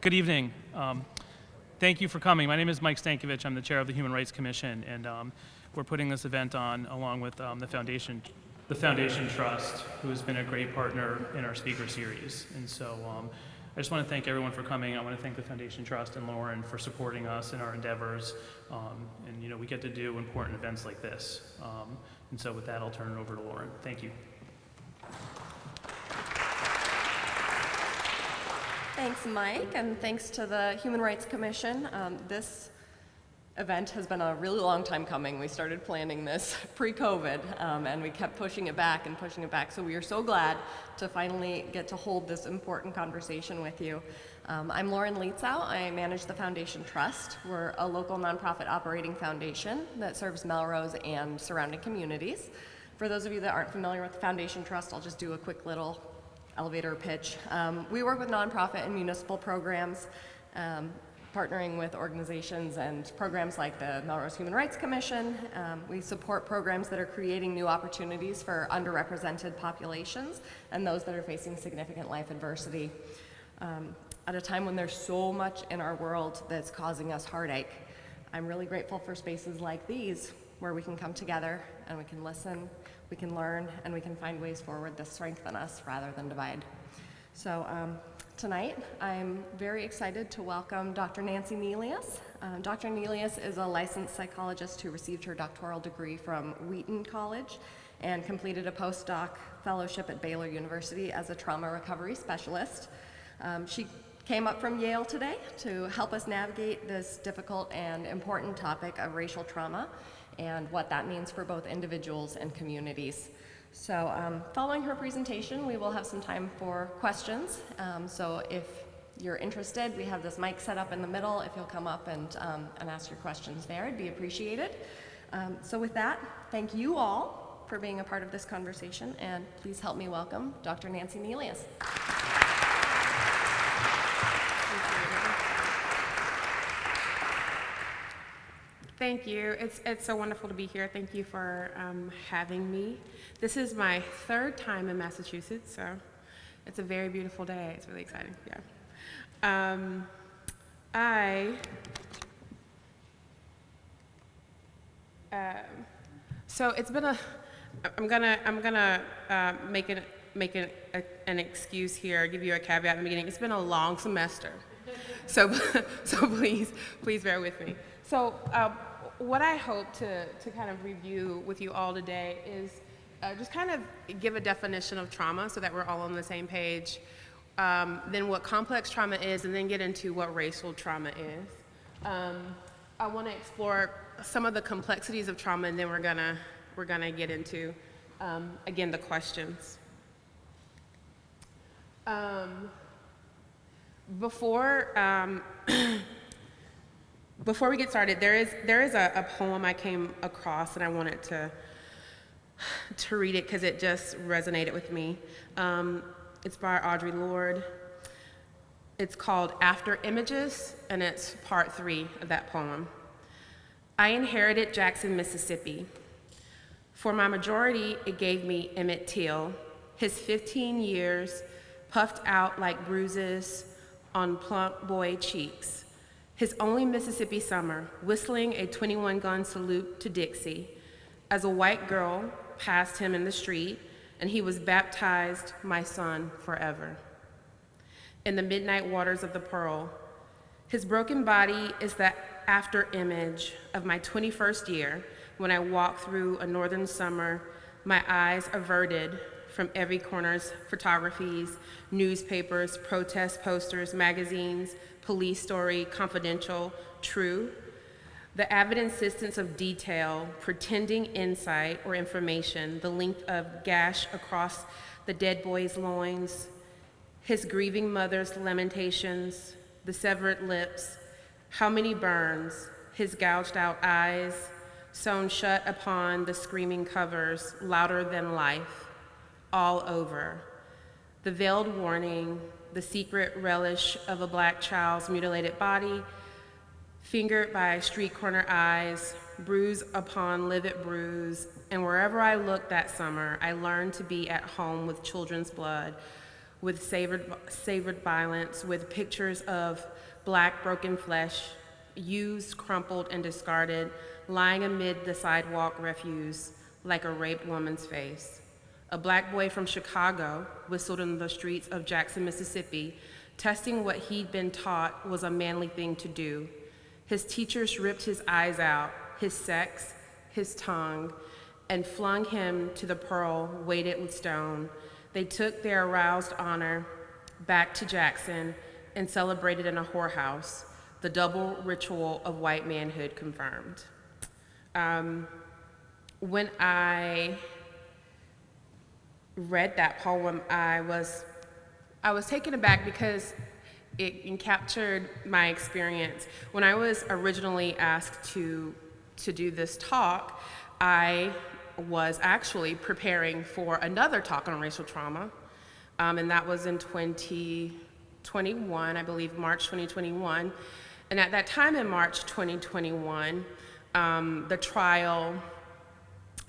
Good evening. Thank you for coming. My name is Mike Stankiewicz. I'm the chair of the Human Rights Commission, and we're putting this event on along with the Foundation Trust, who has been a great partner in our speaker series. And so I just want to thank everyone for coming. I want to thank the Foundation Trust and Lauren for supporting us in our endeavors. And you know, we get to do important events like this. And so with that, I'll turn it over to Lauren. Thank you. Thanks, Mike, and thanks to the Human Rights Commission. This event has been a really long time coming. We started planning this pre-COVID, and we kept pushing it back and pushing it back. So we are so glad to finally get to hold this important conversation with you. I'm Lauren Leitzow. I manage the Foundation Trust. We're a local nonprofit operating foundation that serves Melrose and surrounding communities. For those of you that aren't familiar with the Foundation Trust, I'll just do a quick little elevator pitch. We work with nonprofit and municipal programs, partnering with organizations and programs like the Melrose Human Rights Commission. We support programs that are creating new opportunities for underrepresented populations and those that are facing significant life adversity. At a time when there's so much in our world that's causing us heartache, I'm really grateful for spaces like these where we can come together and we can listen, we can learn, and we can find ways forward that strengthen us rather than divide. So tonight, I'm very excited to welcome Dr. Nancy Nealious. Dr. Nealious is a licensed psychologist who received her doctoral degree from Wheaton College and completed a postdoc fellowship at Baylor University as a trauma recovery specialist. She came up from Yale today to help us navigate this difficult and important topic of racial trauma and what that means for both individuals and communities. So following her presentation, we will have some time for questions. So if you're interested, we have this mic set up in the middle. If you'll come up and ask your questions there, it'd be appreciated. So with that, thank you all for being a part of this conversation, and please help me welcome Dr. Nancy Nealious. Thank you. It's so wonderful to be here. Thank you for having me. This is my third time in Massachusetts, so it's a very beautiful day. It's really exciting. Yeah. So it's been a. I'm gonna make an excuse here. Give you a caveat at the beginning. It's been a long semester, so please bear with me. So what I hope to kind of review with you all today is just kind of give a definition of trauma so that we're all on the same page, then what complex trauma is, and then get into what racial trauma is. I want to explore some of the complexities of trauma, and then we're gonna get into, again, the questions. Before we get started, there is a poem I came across, and I wanted to read it because it just resonated with me. It's by Audre Lorde. It's called After Images, and it's part 3 of that poem. I inherited Jackson, Mississippi. For my majority, it gave me Emmett Till, his 15 years puffed out like bruises on plump boy cheeks. His only Mississippi summer, whistling a 21-gun salute to Dixie, as a white girl passed him in the street, and he was baptized, my son, forever. In the midnight waters of the Pearl, his broken body is the after image of my 21st year, when I walked through a northern summer, my eyes averted from every corner's photographies, newspapers, protest posters, magazines, police story, confidential, true. The avid insistence of detail, pretending insight or information, the length of gash across the dead boy's loins, his grieving mother's lamentations, the severed lips, how many burns, his gouged out eyes, sewn shut upon the screaming covers, louder than life, all over. The veiled warning, the secret relish of a black child's mutilated body, fingered by street corner eyes, bruise upon livid bruise, and wherever I looked that summer, I learned to be at home with children's blood, with savored violence, with pictures of black broken flesh, used, crumpled, and discarded, lying amid the sidewalk refuse like a raped woman's face. A black boy from Chicago whistled in the streets of Jackson, Mississippi, testing what he'd been taught was a manly thing to do. His teachers ripped his eyes out, his sex, his tongue, and flung him to the pearl weighted with stone. They took their aroused honor back to Jackson and celebrated in a whorehouse, the double ritual of white manhood confirmed. When I read that poem, I was taken aback because it captured my experience. When I was originally asked to do this talk, I was actually preparing for another talk on racial trauma, and that was in 2021, I believe March 2021. And at that time in March 2021, the trial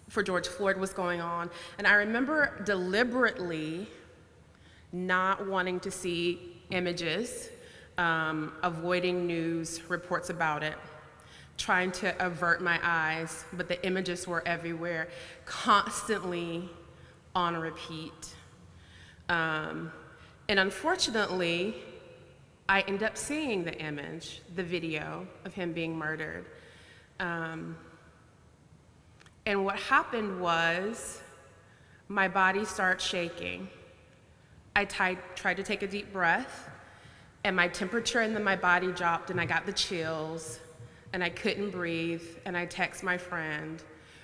for George Floyd was going on, and I remember deliberately not wanting to see images, avoiding news reports about it, trying to avert my eyes, but the images were everywhere, constantly on repeat. And unfortunately, I ended up seeing the image, the video of him being murdered. And what happened was my body started shaking. I tried to take a deep breath, and my temperature in my body dropped, and I got the chills, and I couldn't breathe, and I text my friend,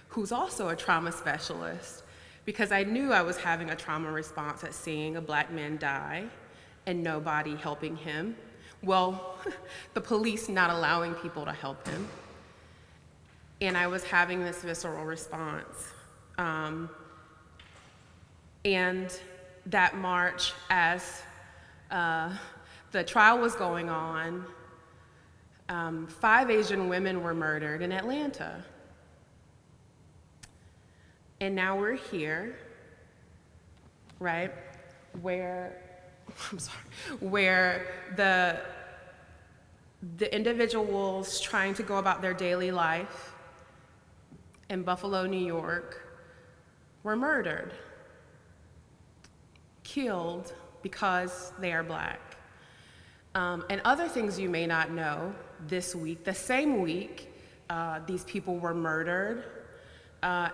who's also a trauma specialist, because I knew I was having a trauma response at seeing a black man die and nobody helping him. Well, the police not allowing people to help him. And I was having this visceral response. And that March, as the trial was going on, 5 Asian women were murdered in Atlanta. And now we're here, right, where the individuals trying to go about their daily life in Buffalo, New York, were murdered, killed because they are black. And other things you may not know, this week, the same week, these people were murdered.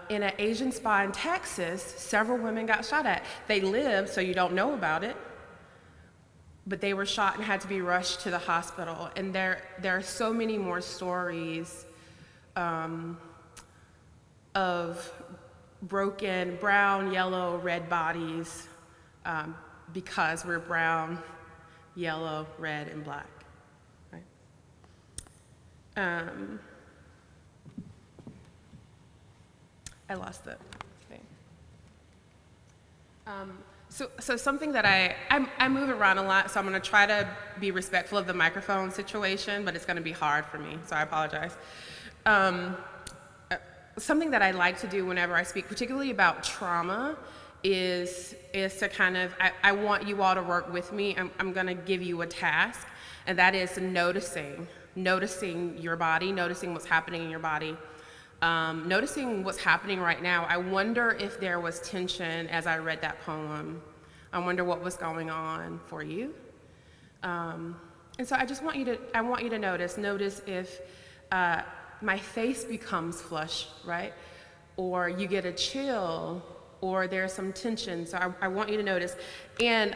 In an Asian spa in Texas, several women got shot at. They lived, so you don't know about it, but they were shot and had to be rushed to the hospital. And there are so many more stories of broken brown, yellow, red bodies because we're brown, yellow, red, and black, right? I lost the thing. So something that I move around a lot, so I'm gonna try to be respectful of the microphone situation, but it's gonna be hard for me, so I apologize. Something that I like to do whenever I speak, particularly about trauma, is to kind of, I want you all to work with me. I'm gonna give you a task, and that is noticing your body, noticing what's happening in your body. Noticing what's happening right now. I wonder if there was tension as I read that poem. I wonder what was going on for you. And so I just want you to notice if my face becomes flushed, right? Or you get a chill, or there's some tension. So I want you to notice. And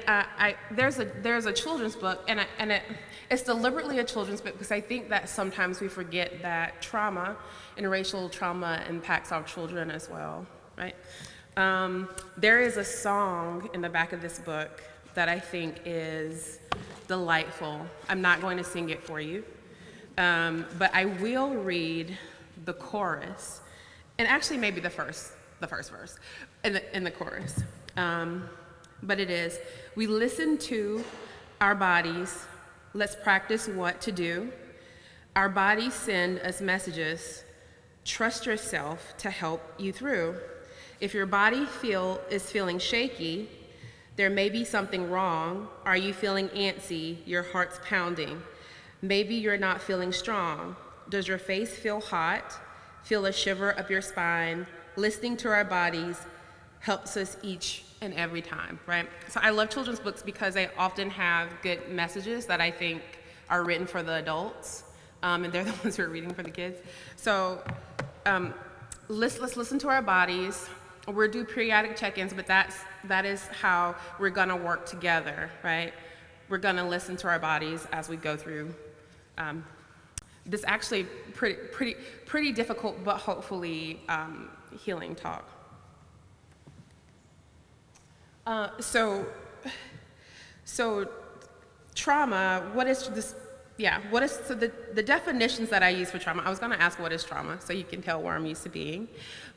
there's a children's book, and it's deliberately a children's book because I think that sometimes we forget that trauma and racial trauma impacts our children as well, right? There is a song in the back of this book that I think is delightful. I'm not going to sing it for you, but I will read the chorus, and actually maybe the first verse in the chorus. But it is, we listen to our bodies, let's practice what to do. Our bodies send us messages, trust yourself to help you through. If your body is feeling shaky, There may be something wrong. Are you feeling antsy? Your heart's pounding. Maybe you're not feeling strong. Does your face feel hot? Feel a shiver up your spine? Listening to our bodies helps us each and every time, right? So I love children's books because they often have good messages that I think are written for the adults, and they're the ones who are reading for the kids. So let's listen to our bodies. We'll do periodic check-ins, but that is how we're gonna work together, right? We're gonna listen to our bodies as we go through this actually pretty difficult, but hopefully healing talk. So trauma, what is this? Yeah, so the definitions that I use for trauma, I was gonna ask what is trauma, so you can tell where I'm used to being.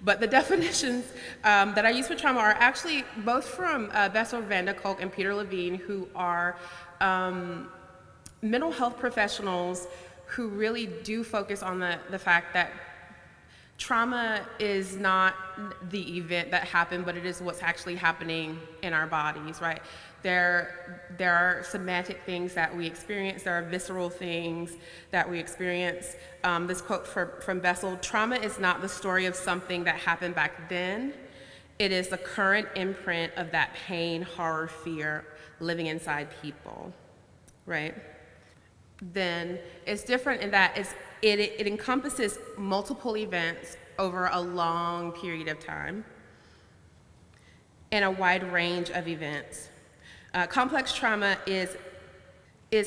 But the definitions that I use for trauma are actually both from Bessel van der Kolk and Peter Levine, who are mental health professionals who really do focus on the fact that trauma is not the event that happened, but it is what's actually happening in our bodies, right? There are somatic things that we experience, there are visceral things that we experience. This quote from Bessel: "Trauma is not the story of something that happened back then, it is the current imprint of that pain, horror, fear living inside people," right? Then it's different in that it encompasses multiple events over a long period of time and a wide range of events. Complex trauma is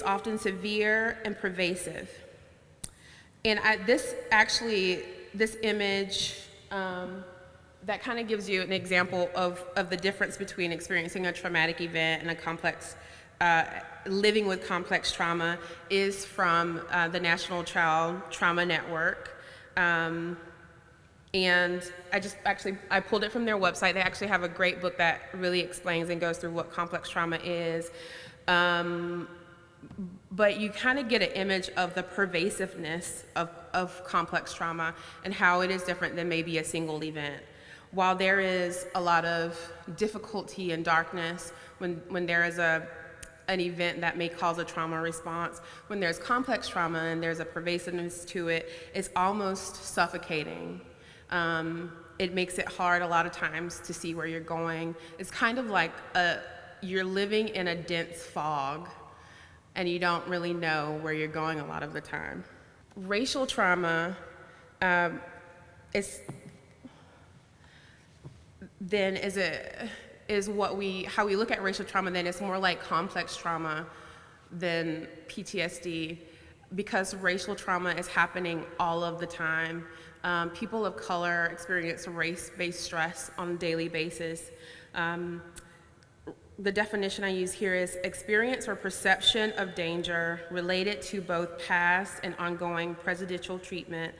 often severe and pervasive. And this image that kind of gives you an example of the difference between experiencing a traumatic event and a complex living with complex trauma is from the National Child Trauma Network. And I pulled it from their website. They actually have a great book that really explains and goes through what complex trauma is. But you kind of get an image of the pervasiveness of complex trauma and how it is different than maybe a single event. While there is a lot of difficulty and darkness when there is an event that may cause a trauma response, when there's complex trauma and there's a pervasiveness to it, it's almost suffocating. It makes it hard a lot of times to see where you're going. It's kind of like you're living in a dense fog and you don't really know where you're going a lot of the time. Racial trauma is how we look at racial trauma. Then it's more like complex trauma than PTSD, because racial trauma is happening all of the time. People of color experience race-based stress on a daily basis. The definition I use here is experience or perception of danger related to both past and ongoing presidential treatment,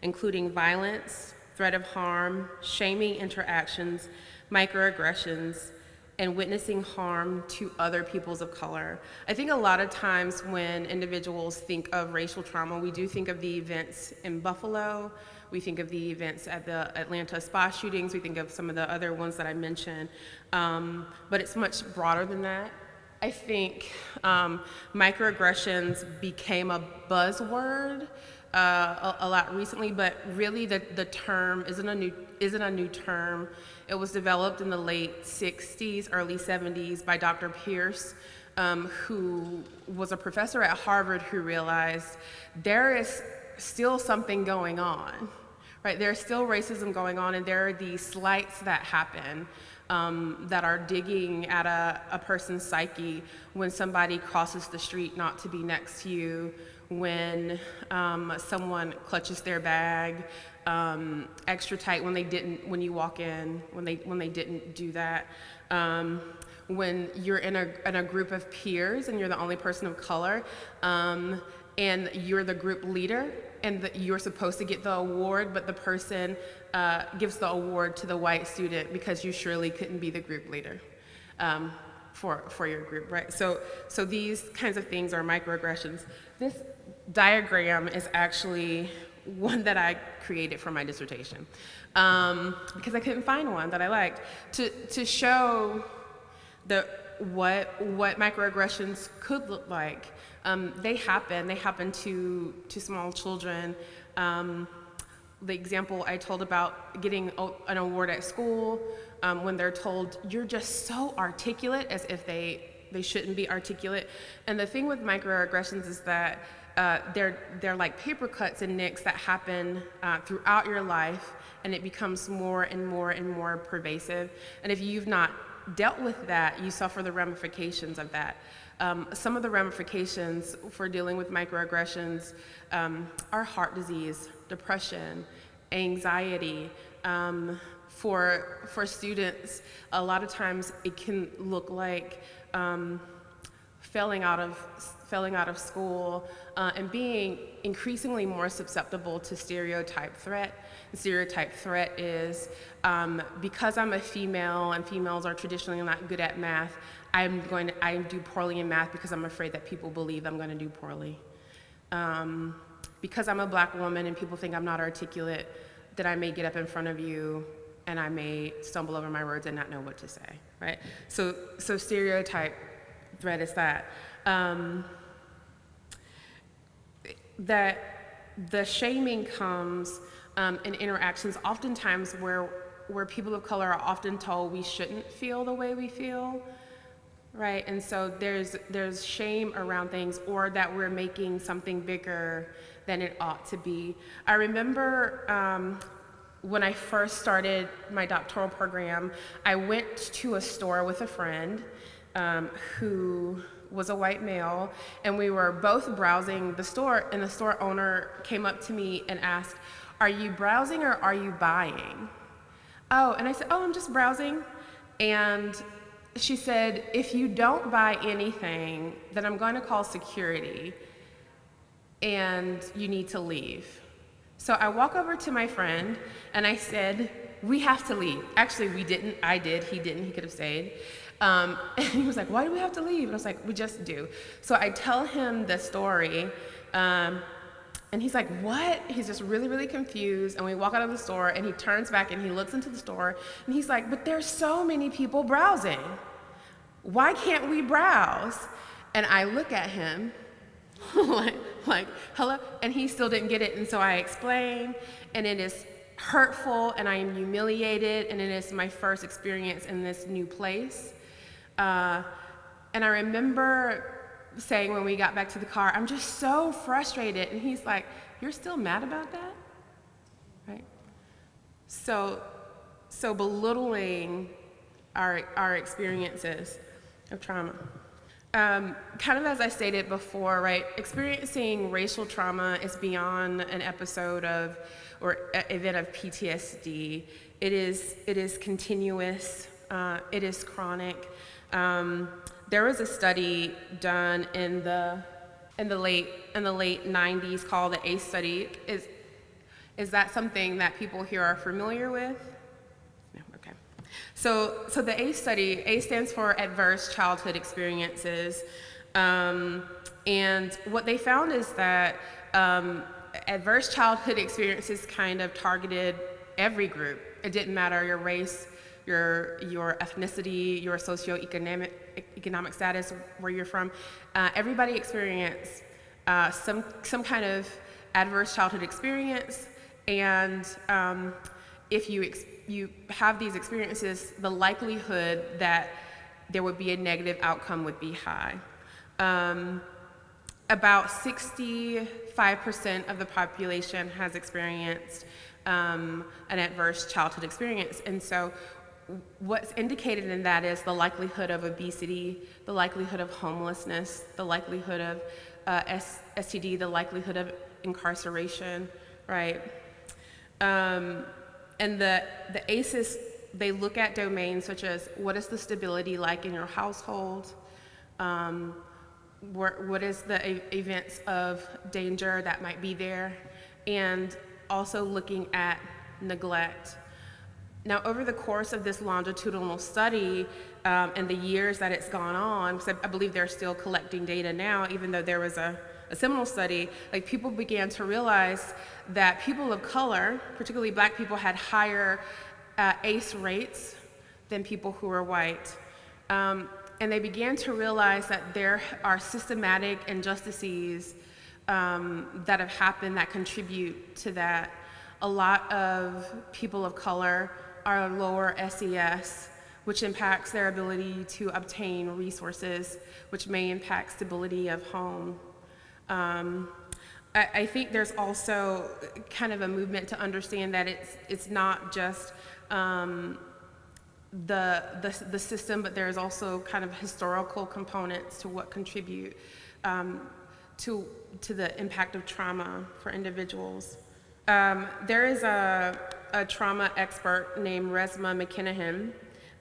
including violence, threat of harm, shaming interactions, microaggressions, and witnessing harm to other peoples of color. I think a lot of times when individuals think of racial trauma, we do think of the events in Buffalo, we think of the events at the Atlanta spa shootings, we think of some of the other ones that I mentioned, but it's much broader than that. I think microaggressions became a buzzword a lot recently, but really the term isn't a new term. It was developed in the late 60s, early 70s by Dr. Pierce, who was a professor at Harvard, who realized there is still something going on, right? There's still racism going on, and there are these slights that happen that are digging at a person's psyche when somebody crosses the street not to be next to you, when someone clutches their bag extra tight when you walk in, when they didn't do that, when you're in a group of peers and you're the only person of color, and you're the group leader, and you're supposed to get the award, but the person gives the award to the white student because you surely couldn't be the group leader for your group, right? So these kinds of things are microaggressions. This diagram is actually one that I created for my dissertation because I couldn't find one that I liked to show what microaggressions could look like. They happen to small children. The example I told about getting an award at school, when they're told, you're just so articulate, as if they shouldn't be articulate. And the thing with microaggressions is that they're like paper cuts and nicks that happen throughout your life, and it becomes more and more and more pervasive. And if you've not dealt with that, you suffer the ramifications of that. Some of the ramifications for dealing with microaggressions are heart disease, depression, anxiety. For students, a lot of times it can look like failing out of school, and being increasingly more susceptible to stereotype threat. The stereotype threat is because I'm a female and females are traditionally not good at math, I do poorly in math because I'm afraid that people believe I'm going to do poorly. Because I'm a black woman and people think I'm not articulate, that I may get up in front of you and I may stumble over my words and not know what to say, right? So stereotype threat is that. That the shaming comes in interactions oftentimes where people of color are often told we shouldn't feel the way we feel, right? And so there's shame around things, or that we're making something bigger than it ought to be. I remember when I first started my doctoral program, I went to a store with a friend who was a white male, and we were both browsing the store, and the store owner came up to me and asked, "Are you browsing or are you buying?" Oh, and I said, "Oh, I'm just browsing." And she said, "If you don't buy anything, then I'm going to call security and you need to leave." So I walk over to my friend and I said, "We have to leave." Actually, we didn't. I did. He didn't. He could have stayed. And he was like, "Why do we have to leave?" And I was like, "We just do." So I tell him the story, and he's like, "What?" He's just really, really confused. And we walk out of the store, and he turns back and he looks into the store, and he's like, "But there's so many people browsing. Why can't we browse?" And I look at him like, hello? And he still didn't get it. And so I explain, and it is hurtful, and I am humiliated, and it is my first experience in this new place. And I remember saying when we got back to the car, "I'm just so frustrated." And he's like, "You're still mad about that?" Right? So belittling our experiences of trauma. Kind of as I stated before, right, experiencing racial trauma is beyond an episode of or event of PTSD. It is continuous. It is chronic. There was a study done in the late 90s called the ACE study. Is that something that people here are familiar with? No, okay. So the ACE study, ACE stands for Adverse Childhood Experiences, and what they found is that adverse childhood experiences kind of targeted every group. It didn't matter your race, your ethnicity, your socioeconomic status, where you're from. Everybody experienced some kind of adverse childhood experience, and if you have these experiences, the likelihood that there would be a negative outcome would be high. About 65% of the population has experienced an adverse childhood experience, and so what's indicated in that is the likelihood of obesity, the likelihood of homelessness, the likelihood of STD, the likelihood of incarceration, right? And the ACEs, they look at domains such as what is the stability like in your household, what is the events of danger that might be there, and also looking at neglect. Now, over the course of this longitudinal study and the years that it's gone on, because I believe they're still collecting data now, even though there was a seminal study, like people began to realize that people of color, particularly Black people, had higher ACE rates than people who were white. And they began to realize that there are systematic injustices that have happened that contribute to that. A lot of people of color are lower SES, which impacts their ability to obtain resources, which may impact stability of home. I think there's also kind of a movement to understand that it's not just the system, but there's also kind of historical components to what contribute to the impact of trauma for individuals. There is a trauma expert named Resmaa McKinnon,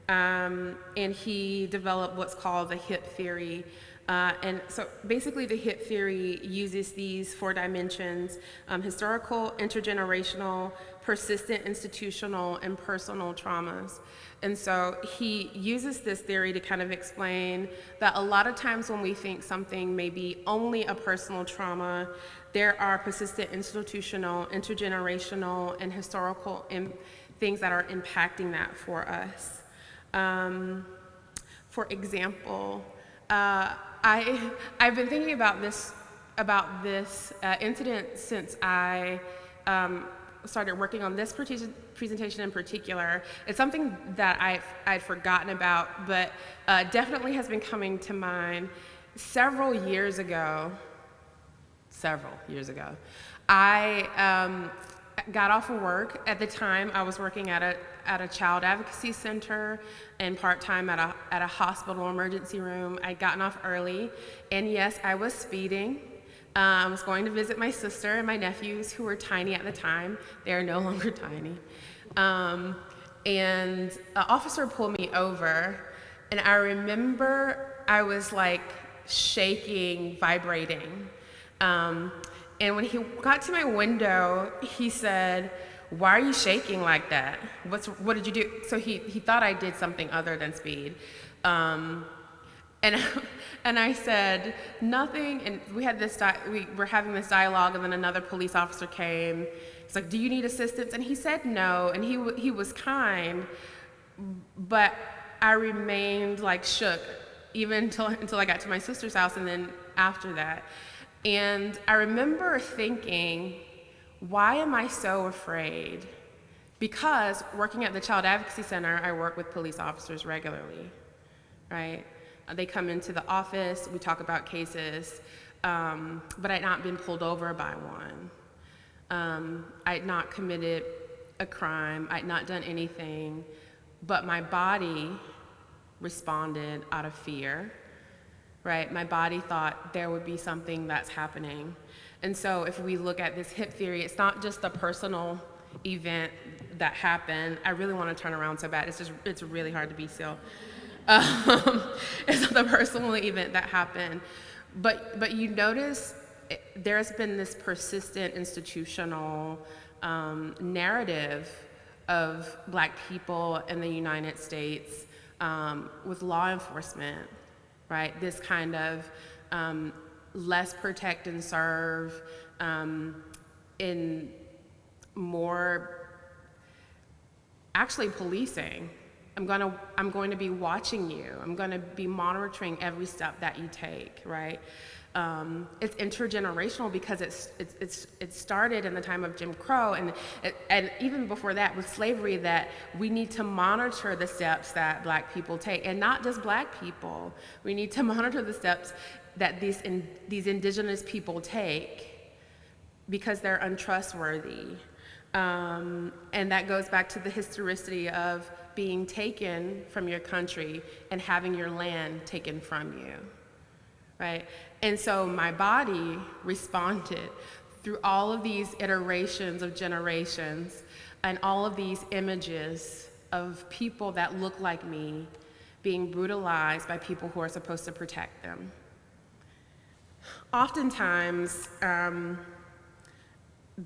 and he developed what's called the HIP theory. And so basically the HIP theory uses these 4 dimensions: historical, intergenerational, persistent, institutional, and personal traumas. And so he uses this theory to kind of explain that a lot of times when we think something may be only a personal trauma, there are persistent, institutional, intergenerational, and historical things that are impacting that for us. For example, I've been thinking about this incident since I started working on this presentation in particular. It's something that I'd forgotten about, but definitely has been coming to mind. Several years ago, I got off of work. At the time, I was working at a child advocacy center and part-time at a hospital emergency room. I'd gotten off early, and yes, I was speeding. I was going to visit my sister and my nephews, who were tiny at the time. They are no longer tiny. And an officer pulled me over, and I remember I was like shaking, vibrating. And when he got to my window, he said, "Why are you shaking like that? What did you do?" So he thought I did something other than speed. And I said, "Nothing." And we were having this dialogue, and then another police officer came. He's like, "Do you need assistance?" And he said no, and he was kind, but I remained like shook even until I got to my sister's house, and then after that. And I remember thinking, why am I so afraid? Because working at the Child Advocacy Center, I work with police officers regularly, right? They come into the office, we talk about cases, but I'd not been pulled over by one. I'd not committed a crime, I'd not done anything, but my body responded out of fear, right? My body thought there would be something that's happening. And so if we look at this HIP theory, it's not just a personal event that happened. I really want to turn around so bad. It's really hard to be still. It's not the personal event that happened. But you notice there's been this persistent institutional narrative of Black people in the United States with law enforcement, right? This kind of less protect and serve, in more actually policing. I'm going to be watching you. I'm going to be monitoring every step that you take, right? It's intergenerational because it started in the time of Jim Crow, and even before that with slavery, that we need to monitor the steps that Black people take, and not just Black people. We need to monitor the steps that these indigenous people take because they're untrustworthy. And that goes back to the historicity of being taken from your country and having your land taken from you, right? And so my body responded through all of these iterations of generations and all of these images of people that look like me being brutalized by people who are supposed to protect them. Oftentimes,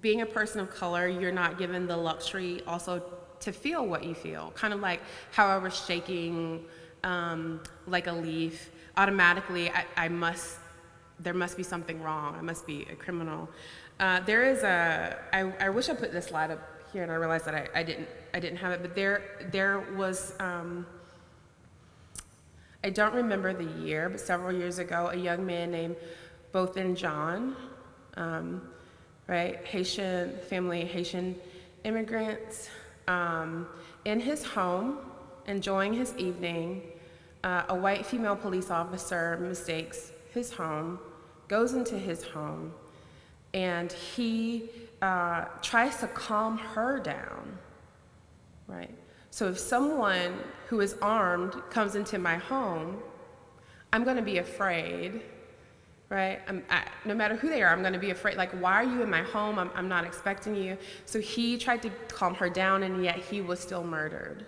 being a person of color, you're not given the luxury also to feel what you feel. Kind of like how I was shaking like a leaf. Automatically, there must be something wrong. I must be a criminal. I wish I put this slide up here, and I realized that I didn't have it, but there was I don't remember the year, but several years ago, a young man named Bothan John, right, Haitian family, Haitian immigrants, in his home, enjoying his evening, a white female police officer mistakes his home, goes into his home, and he tries to calm her down, right? So if someone who is armed comes into my home, I'm going to be afraid, right? No matter who they are, I'm going to be afraid. Like, why are you in my home? I'm not expecting you. So he tried to calm her down, and yet he was still murdered.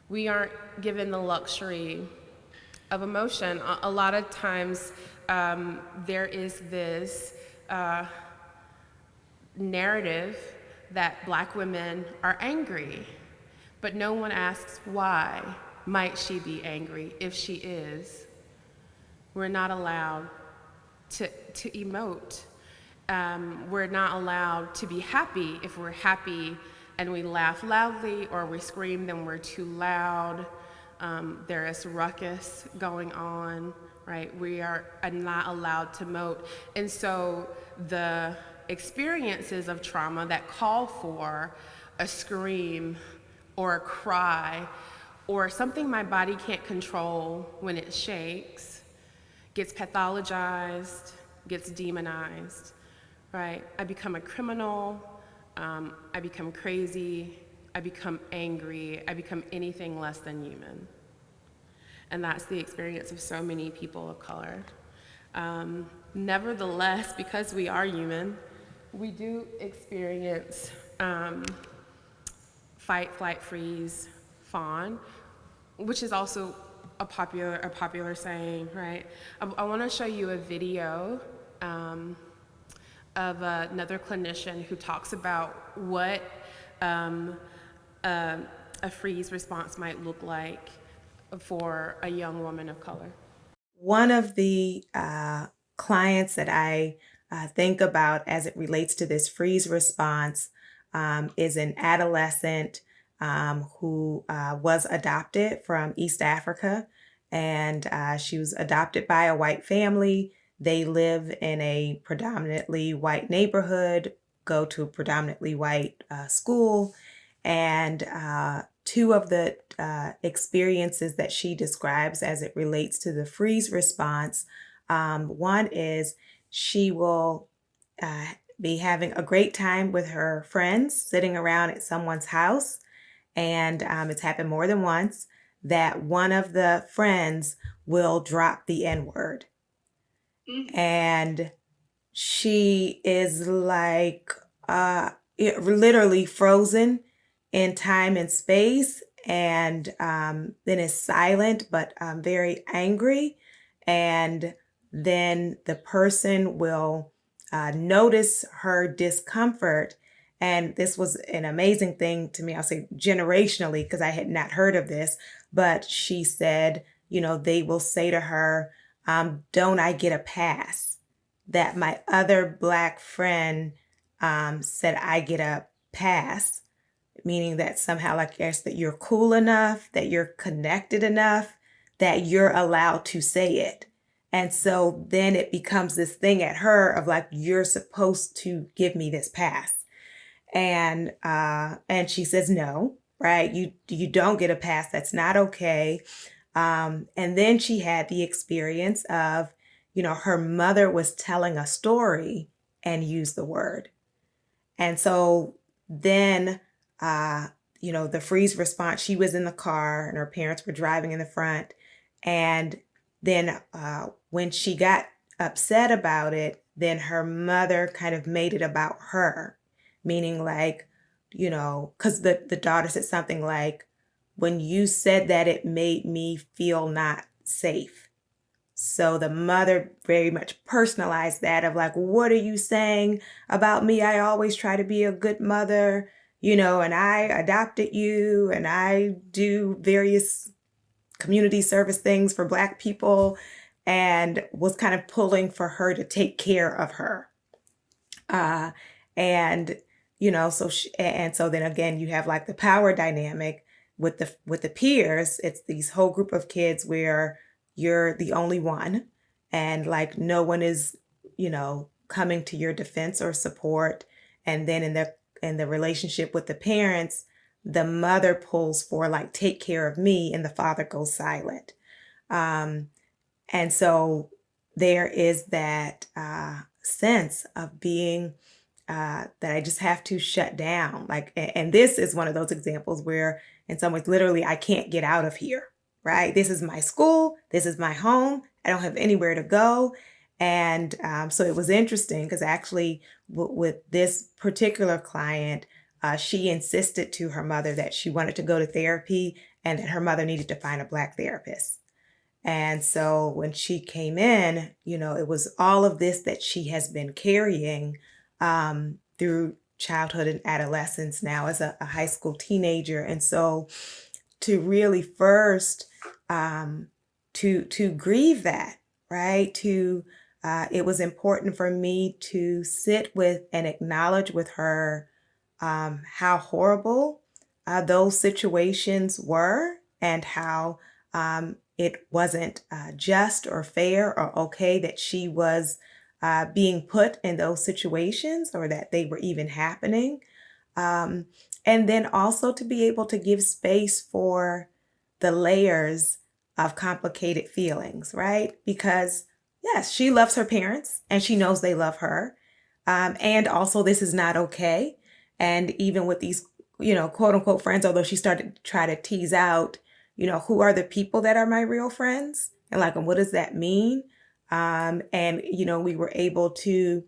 We aren't given the luxury of emotion. A lot of times there is this narrative that Black women are angry, but no one asks why might she be angry if she is. We're not allowed to emote. We're not allowed to be happy if we're happy and we laugh loudly, or we scream then we're too loud. There is ruckus going on, right? We are not allowed to emote. And so the experiences of trauma that call for a scream or a cry or something my body can't control when it shakes gets pathologized, gets demonized, right? I become a criminal, I become crazy, I become angry, I become anything less than human. And that's the experience of so many people of color. Nevertheless, because we are human, we do experience fight, flight, freeze, fawn, which is also a popular saying, right? I want to show you a video of another clinician who talks about what a freeze response might look like for a young woman of color. One of the clients that I think about as it relates to this freeze response is an adolescent who was adopted from East Africa, and she was adopted by a white family. They live in a predominantly white neighborhood, go to a predominantly white school, and two of the experiences that she describes as it relates to the freeze response, one is she will be having a great time with her friends, sitting around at someone's house, and it's happened more than once, that one of the friends will drop the N-word. And she is like literally frozen in time and space, and then is silent but very angry. And then the person will notice her discomfort. And this was an amazing thing to me, I'll say generationally, because I had not heard of this, but she said, you know, they will say to her, don't I get a pass? That my other Black friend said I get a pass, meaning that somehow, like, yes, that you're cool enough, that you're connected enough, that you're allowed to say it. And so then it becomes this thing at her of like, you're supposed to give me this pass. And she says, no, right? You don't get a pass. That's not okay. And then she had the experience of, you know, her mother was telling a story and used the word. And so then, you know, the freeze response, she was in the car and her parents were driving in the front. And then when she got upset about it, then her mother kind of made it about her, meaning like, you know, because the daughter said something like, when you said that, it made me feel not safe. So the mother very much personalized that of like, what are you saying about me? I always try to be a good mother, you know, and I adopted you and I do various community service things for Black people, and was kind of pulling for her to take care of her. And, you know, so then again, you have like the power dynamic with the peers, it's these whole group of kids where you're the only one, and like no one is, coming to your defense or support. And then in the relationship with the parents, the mother pulls for like take care of me, and the father goes silent. Um, and so there is that sense of being that I just have to shut down. Like, and this is one of those examples where, in some ways, literally, I can't get out of here, right? This is my school. This is my home. I don't have anywhere to go. And so it was interesting because actually, with this particular client, she insisted to her mother that she wanted to go to therapy and that her mother needed to find a Black therapist. And so when she came in, it was all of this that she has been carrying through childhood and adolescence now as a high school teenager. And so to really first to grieve that, right? It was important for me to sit with and acknowledge with her how horrible those situations were, and how it wasn't just or fair or okay that she was being put in those situations, or that they were even happening. And then also to be able to give space for the layers of complicated feelings, right? Because yes, she loves her parents and she knows they love her. And also this is not okay. And even with these, quote unquote friends, although she started to try to tease out, who are the people that are my real friends? And like, and what does that mean? And, we were able to,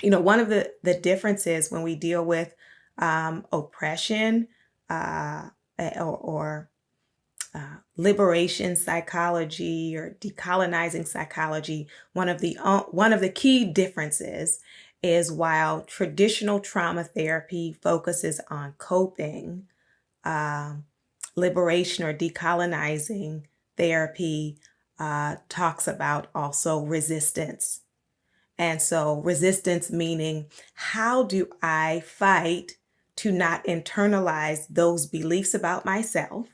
one of the differences when we deal with oppression or liberation psychology or decolonizing psychology, one of the key differences is while traditional trauma therapy focuses on coping, liberation or decolonizing therapy talks about also resistance. And so resistance meaning, how do I fight to not internalize those beliefs about myself?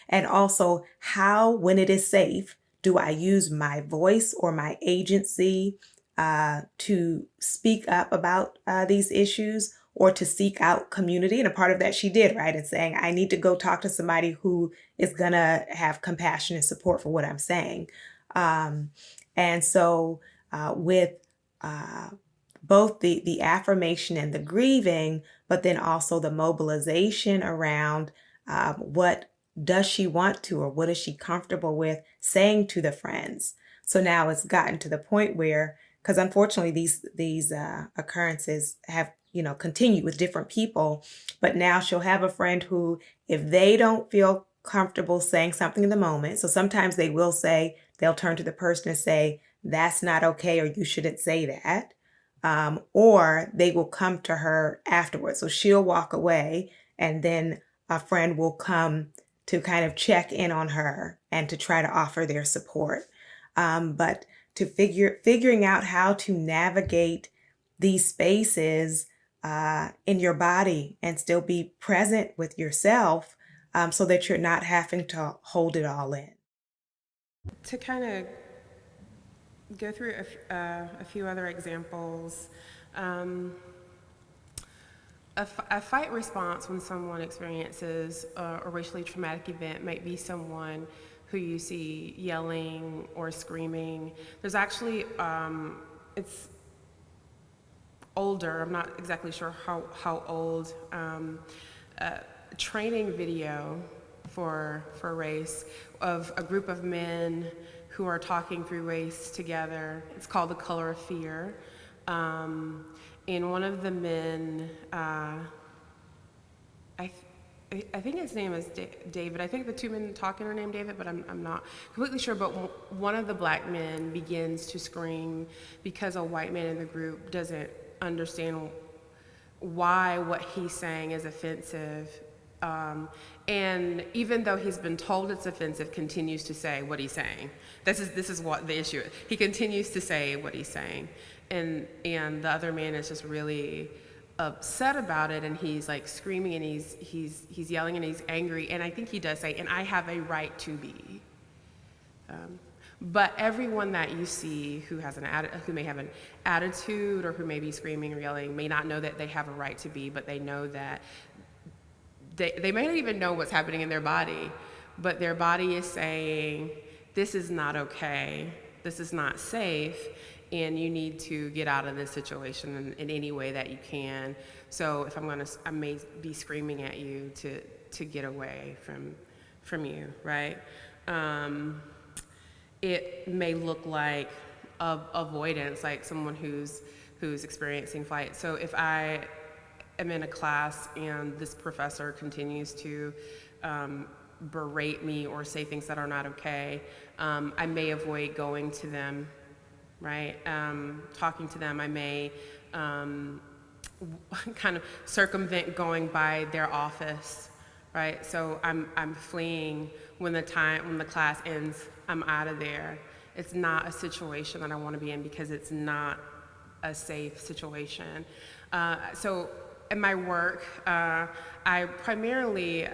And also, how, when it is safe, do I use my voice or my agency to speak up about these issues, or to seek out community? And a part of that she did, right? And saying, I need to go talk to somebody who is going to have compassion and support for what I'm saying. And so with both the affirmation and the grieving, but then also the mobilization around what does she want to, or what is she comfortable with saying to the friends? So now it's gotten to the point where, because unfortunately these occurrences have continued with different people, but now she'll have a friend who, if they don't feel comfortable saying something in the moment, so sometimes they'll turn to the person and say, that's not okay, or you shouldn't say that. Or they will come to her afterwards. So she'll walk away, and then a friend will come to kind of check in on her and to try to offer their support. But to figuring out how to navigate these spaces in your body and still be present with yourself, so that you're not having to hold it all in. To kind of go through a few other examples, a fight response when someone experiences a racially traumatic event might be someone who you see yelling or screaming. There's actually, it's older, I'm not exactly sure how old, training video for race of a group of men who are talking through race together. It's called The Color of Fear. And one of the men, I think his name is David. I think the two men talking are named David, but I'm not completely sure. But one of the Black men begins to scream because a white man in the group doesn't understand why what he's saying is offensive. And even though he's been told it's offensive, continues to say what he's saying. This is what the issue is. He continues to say what he's saying. And the other man is just really upset about it, and he's like screaming, and he's yelling, and he's angry, and I think he does say, and I have a right to be. But everyone that you see who may have an attitude, or who may be screaming or yelling, may not know that they have a right to be, but they know that they may not even know what's happening in their body, but their body is saying, this is not okay, this is not safe, and you need to get out of this situation in any way that you can. So if I may be screaming at you to get away from you, right? It may look like avoidance, like someone who's experiencing flight. So if I am in a class and this professor continues to berate me or say things that are not okay, I may avoid going to them, right? Talking to them. I may kind of circumvent going by their office, right? So I'm fleeing when the class ends. I'm out of there. It's not a situation that I want to be in, because it's not a safe situation. So in my work, I primarily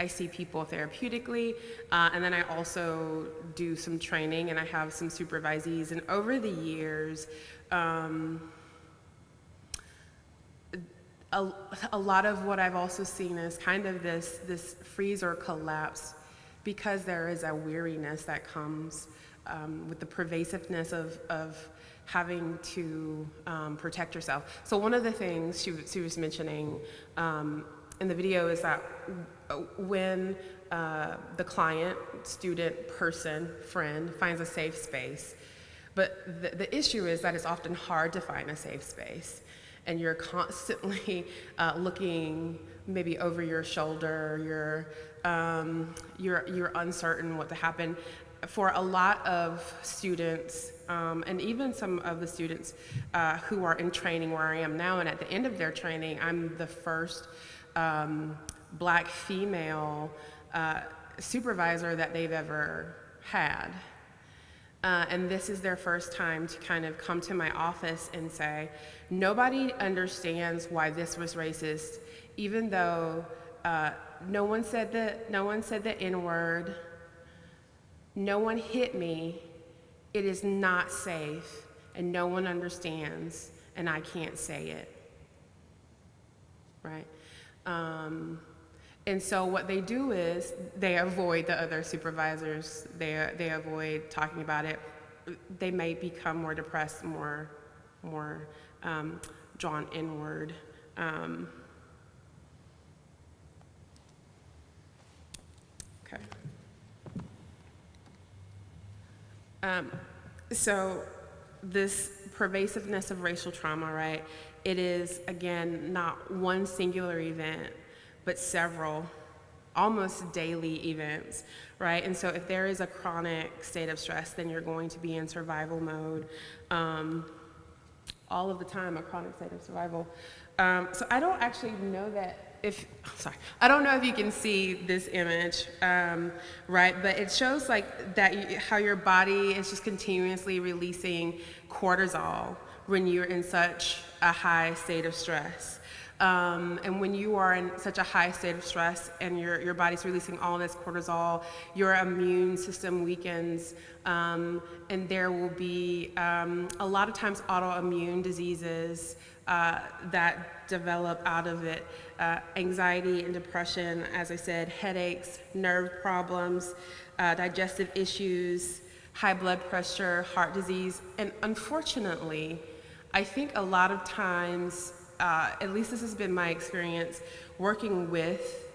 see people therapeutically, and then I also do some training, and I have some supervisees. And over the years, a lot of what I've also seen is kind of this freeze or collapse, because there is a weariness that comes with the pervasiveness of having to protect yourself. So one of the things she was mentioning in the video is that when the client, student, person, friend finds a safe space, but the issue is that it's often hard to find a safe space, and you're constantly looking maybe over your shoulder, you're uncertain what to happen. For a lot of students, and even some of the students who are in training where I am now, and at the end of their training, I'm the first Black female supervisor that they've ever had. And this is their first time to kind of come to my office and say, nobody understands why this was racist, even though no one said the N-word, no one hit me, it is not safe, and no one understands, and I can't say it, right? And so what they do is they avoid the other supervisors, they avoid talking about it. They may become more depressed, more drawn inward. Okay. So this pervasiveness of racial trauma, right? It is, again, not one singular event, but several, almost daily events, right? And so if there is a chronic state of stress, then you're going to be in survival mode all of the time, a chronic state of survival. So I don't actually know I don't know if you can see this image, right? But it shows like that how your body is just continuously releasing cortisol when you're in such a high state of stress. And when you are in such a high state of stress and your body's releasing all this cortisol, your immune system weakens, and there will be a lot of times autoimmune diseases that develop out of it. Anxiety and depression, as I said, headaches, nerve problems, digestive issues, high blood pressure, heart disease, and unfortunately, I think a lot of times, at least this has been my experience working with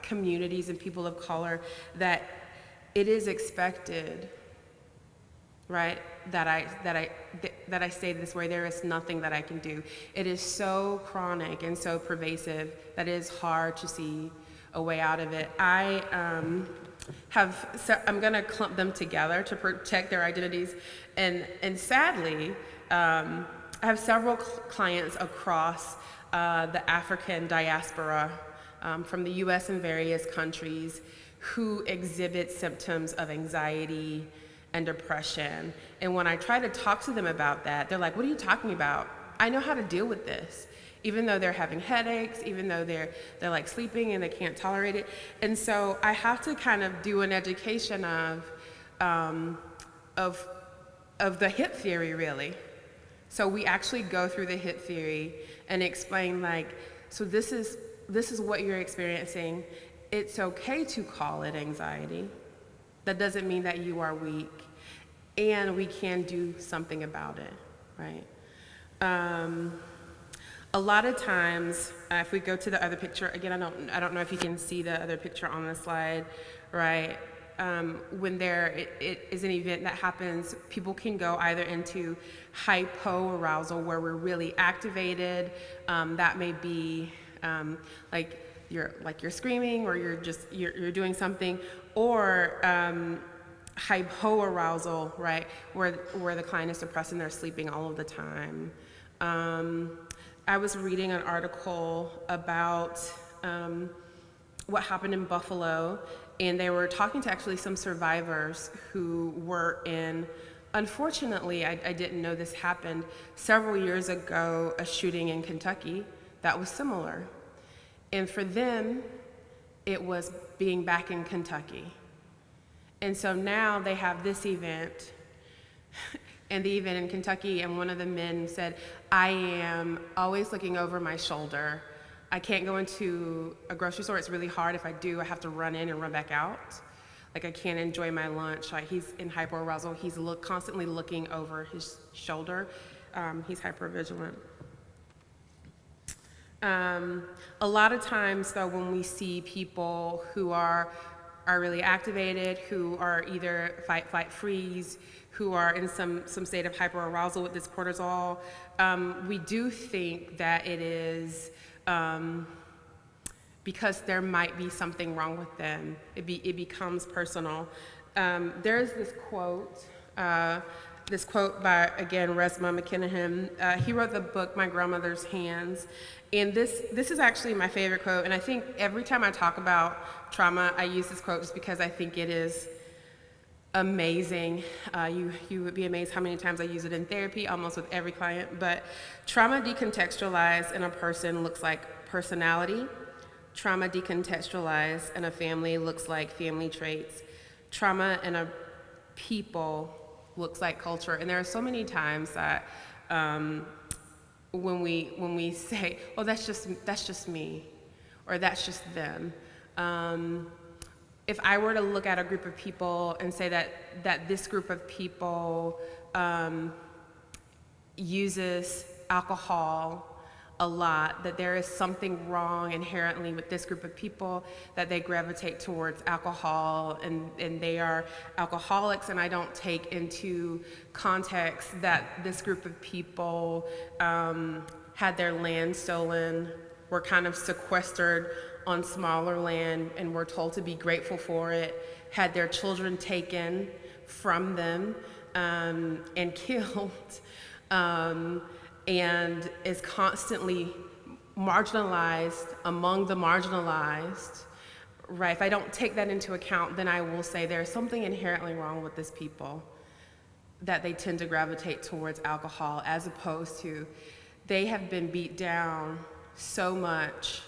communities and people of color, that it is expected, right, that I say this way, there is nothing that I can do. It is so chronic and so pervasive that it is hard to see a way out of it. I'm gonna clump them together to protect their identities, and sadly, I have several clients across the African diaspora from the US and various countries who exhibit symptoms of anxiety and depression. And when I try to talk to them about that, they're like, what are you talking about? I know how to deal with this. even though they're having headaches, even though they're like sleeping and they can't tolerate it. And so I have to kind of do an education of the hip theory, really. So we actually go through the hip theory and explain, like, so this is what you're experiencing. It's okay to call it anxiety. That doesn't mean that you are weak, and we can do something about it, right? A lot of times, if we go to the other picture, again, I don't know if you can see the other picture on the slide, right? When there is an event that happens, people can go either into hypo arousal, where we're really activated. That may be like you're screaming, or you're doing something, or hypo arousal, right, where the client is suppressed and they're sleeping all of the time. I was reading an article about what happened in Buffalo, and they were talking to actually some survivors who were in, unfortunately, I didn't know this happened, several years ago, a shooting in Kentucky that was similar. And for them, it was being back in Kentucky. And so now they have this event, and the event in Kentucky, and one of the men said, I am always looking over my shoulder. I can't go into a grocery store. It's really hard. If I do, I have to run in and run back out. Like, I can't enjoy my lunch. Like, he's in hyperarousal. He's constantly looking over his shoulder. He's hypervigilant. A lot of times, though, when we see people who are really activated, who are either fight, flight, freeze, who are in some state of hyperarousal with this cortisol, we do think that it is because there might be something wrong with them. It becomes personal. There's this quote by, again, Resmaa McKinnon. He wrote the book, My Grandmother's Hands. And this is actually my favorite quote. And I think every time I talk about trauma, I use this quote just because I think it is amazing. You would be amazed how many times I use it in therapy, almost with every client. But trauma decontextualized in a person looks like personality. Trauma decontextualized in a family looks like family traits. Trauma in a people looks like culture. And there are so many times that when we say, oh, that's just me, or that's just them. If I were to look at a group of people and say that this group of people uses alcohol a lot, that there is something wrong inherently with this group of people, that they gravitate towards alcohol and they are alcoholics, and I don't take into context that this group of people had their land stolen, were kind of sequestered on smaller land and were told to be grateful for it, had their children taken from them and killed, and is constantly marginalized among the marginalized, right? If I don't take that into account, then I will say there's something inherently wrong with this people, that they tend to gravitate towards alcohol, as opposed to they have been beat down so much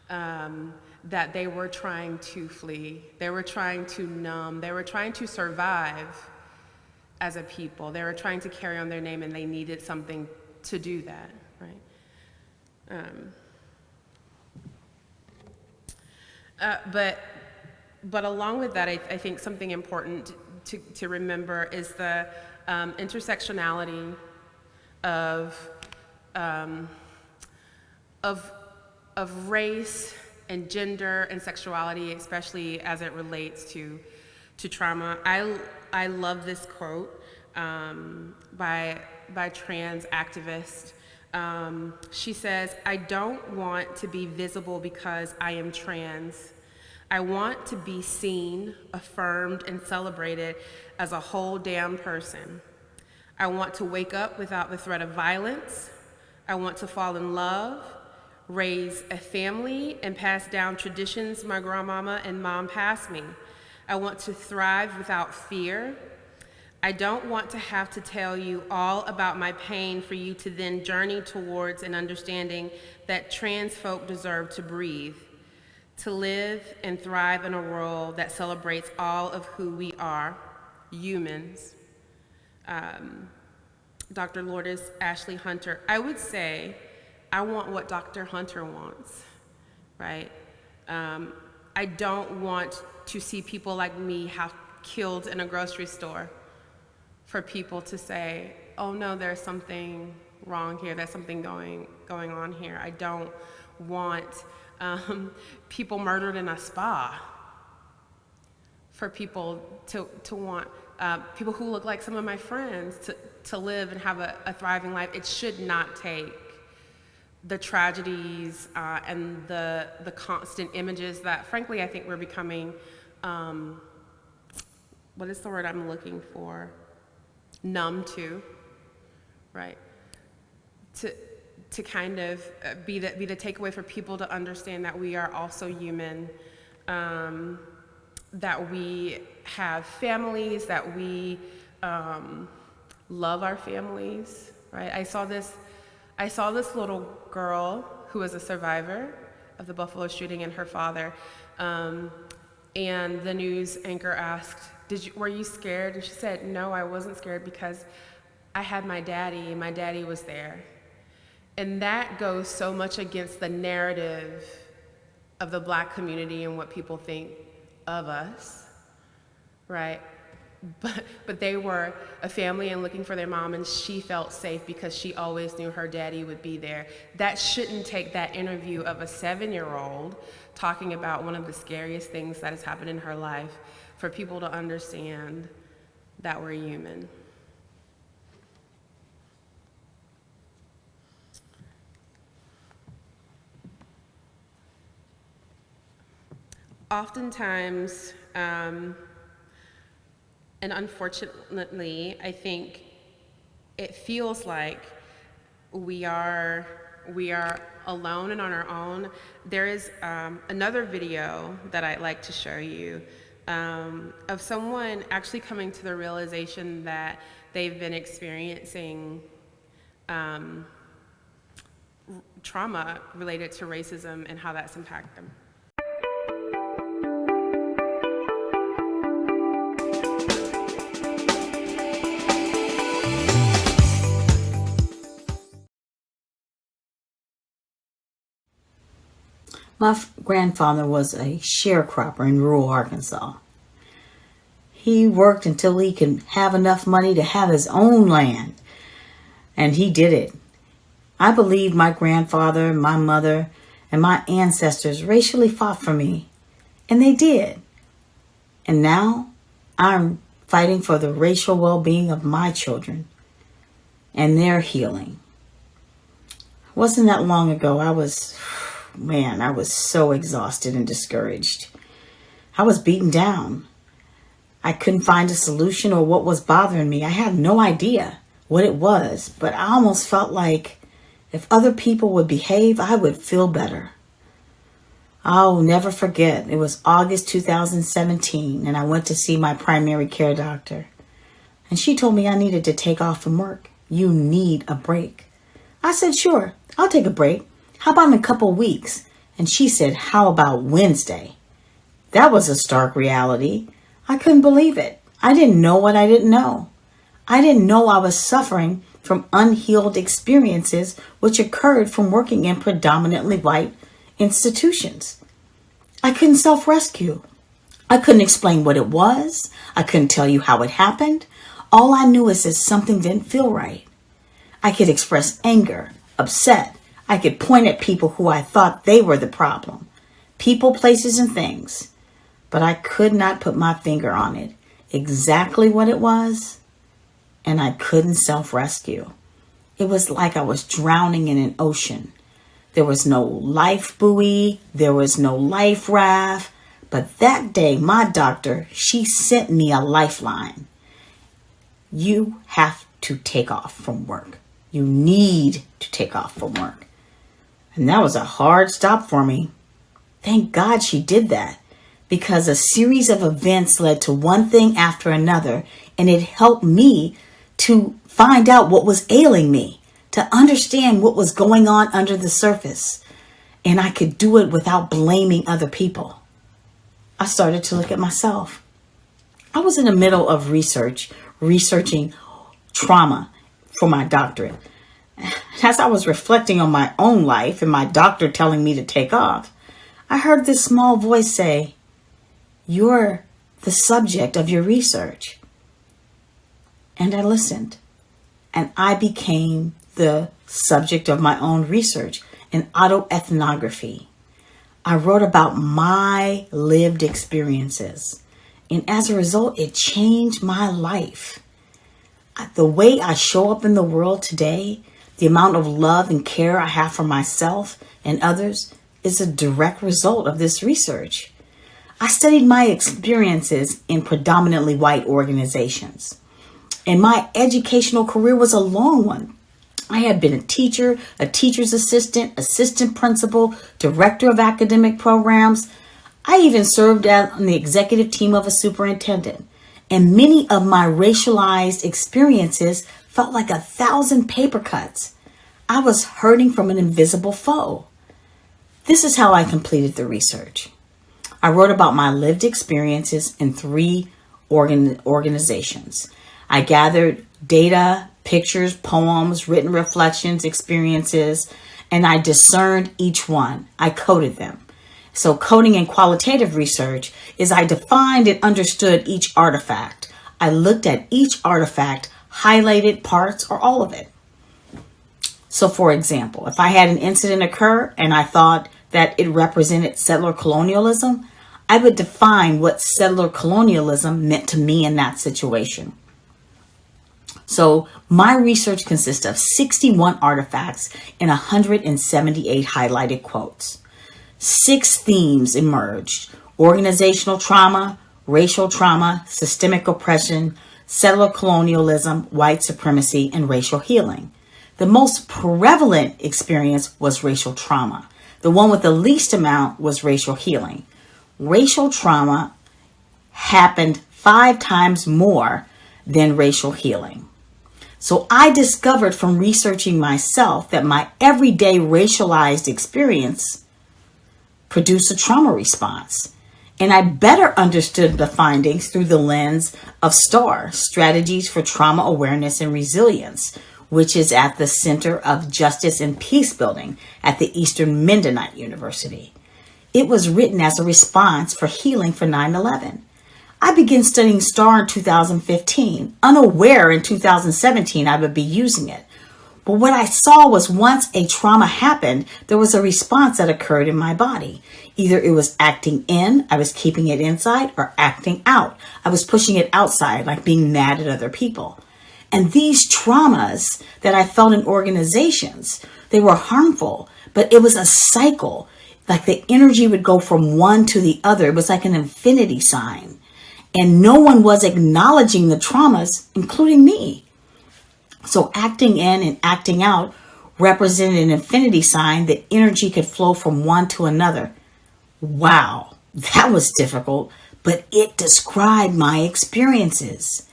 that they were trying to flee, they were trying to numb, they were trying to survive as a people, they were trying to carry on their name, and they needed something to do that, right? But along with that, I think something important to remember is the intersectionality of race and gender and sexuality, especially as it relates to trauma. I love this quote by trans activist. She says, "I don't want to be visible because I am trans. I want to be seen, affirmed, and celebrated as a whole damn person. I want to wake up without the threat of violence. I want to fall in love, raise a family, and pass down traditions my grandmama and mom passed me. I want to thrive without fear. I don't want to have to tell you all about my pain for you to then journey towards an understanding that trans folk deserve to breathe, to live and thrive in a world that celebrates all of who we are, humans. Dr. Lourdes Ashley Hunter, I would say I want what Dr. Hunter wants, right? I don't want to see people like me have killed in a grocery store for people to say, oh no, there's something wrong here, there's something going on here. I don't want people murdered in a spa for people to want people who look like some of my friends to live and have a thriving life. It should not take the tragedies and the constant images that, frankly, I think we're becoming, what is the word I'm looking for? Numb to, right? To kind of be the takeaway for people to understand that we are also human, that we have families, that we love our families, right? I saw this little girl who was a survivor of the Buffalo shooting and her father, and the news anchor asked, were you scared? And she said, no, I wasn't scared because I had my daddy and my daddy was there. And that goes so much against the narrative of the Black community and what people think of us, right? But they were a family and looking for their mom, and she felt safe because she always knew her daddy would be there. That shouldn't take that interview of a 7-year-old talking about one of the scariest things that has happened in her life for people to understand that we're human. Oftentimes, and unfortunately, I think it feels like we are alone and on our own. There is another video that I'd like to show you of someone actually coming to the realization that they've been experiencing trauma related to racism and how that's impacted them. My grandfather was a sharecropper in rural Arkansas. He worked until he could have enough money to have his own land, and he did it. I believe my grandfather, my mother, and my ancestors racially fought for me, and they did. And now I'm fighting for the racial well-being of my children and their healing. It wasn't that long ago, I was so exhausted and discouraged. I was beaten down. I couldn't find a solution or what was bothering me. I had no idea what it was, but I almost felt like if other people would behave, I would feel better. I'll never forget. It was August 2017, and I went to see my primary care doctor. And she told me I needed to take off from work. You need a break. I said, sure, I'll take a break. How about in a couple weeks? And she said, how about Wednesday? That was a stark reality. I couldn't believe it. I didn't know what I didn't know. I didn't know I was suffering from unhealed experiences which occurred from working in predominantly white institutions. I couldn't self-rescue. I couldn't explain what it was. I couldn't tell you how it happened. All I knew is that something didn't feel right. I could express anger, upset. I could point at people who I thought they were the problem. People, places, and things. But I could not put my finger on it. Exactly what it was. And I couldn't self-rescue. It was like I was drowning in an ocean. There was no life buoy. There was no life raft. But that day, my doctor, she sent me a lifeline. You have to take off from work. You need to take off from work. And that was a hard stop for me. Thank God she did that, because a series of events led to one thing after another, and it helped me to find out what was ailing me, to understand what was going on under the surface. And I could do it without blaming other people. I started to look at myself. I was in the middle of researching trauma for my doctorate. As I was reflecting on my own life and my doctor telling me to take off, I heard this small voice say, "You're the subject of your research." And I listened, and I became the subject of my own research in autoethnography. I wrote about my lived experiences, and as a result, it changed my life. The way I show up in the world today, the amount of love and care I have for myself and others, is a direct result of this research. I studied my experiences in predominantly white organizations, and my educational career was a long one. I had been a teacher, a teacher's assistant, assistant principal, director of academic programs. I even served on the executive team of a superintendent. And many of my racialized experiences felt like 1,000 paper cuts. I was hurting from an invisible foe. This is how I completed the research. I wrote about my lived experiences in 3 organizations. I gathered data, pictures, poems, written reflections, experiences, and I discerned each one. I coded them. So coding and qualitative research is I defined and understood each artifact. I looked at each artifact, highlighted parts or all of it. So for example, if I had an incident occur and I thought that it represented settler colonialism, I would define what settler colonialism meant to me in that situation. So my research consists of 61 artifacts and 178 highlighted quotes. 6 themes emerged: organizational trauma, racial trauma, systemic oppression, settler colonialism, white supremacy, and racial healing. The most prevalent experience was racial trauma. The one with the least amount was racial healing. Racial trauma happened 5 times more than racial healing. So I discovered from researching myself that my everyday racialized experience produced a trauma response. And I better understood the findings through the lens of STAR, Strategies for Trauma Awareness and Resilience, which is at the Center of Justice and Peace Building at the Eastern Mennonite University. It was written as a response for healing for 9/11. I began studying STAR in 2015, unaware in 2017 I would be using it. But what I saw was once a trauma happened, there was a response that occurred in my body. Either it was acting in, I was keeping it inside, or acting out. I was pushing it outside, like being mad at other people. And these traumas that I felt in organizations, they were harmful, but it was a cycle. Like the energy would go from one to the other. It was like an infinity sign. And no one was acknowledging the traumas, including me. So acting in and acting out represented an infinity sign that energy could flow from one to another. Wow, that was difficult, but it described my experiences.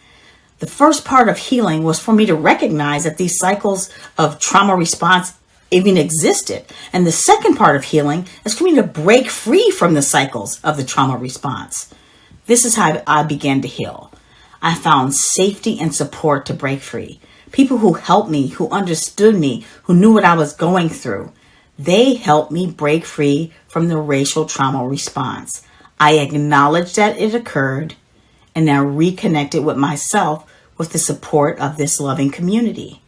The first part of healing was for me to recognize that these cycles of trauma response even existed. And the second part of healing is for me to break free from the cycles of the trauma response. This is how I began to heal. I found safety and support to break free. People who helped me, who understood me, who knew what I was going through. They helped me break free from the racial trauma response. I acknowledged that it occurred and now reconnected with myself with the support of this loving community.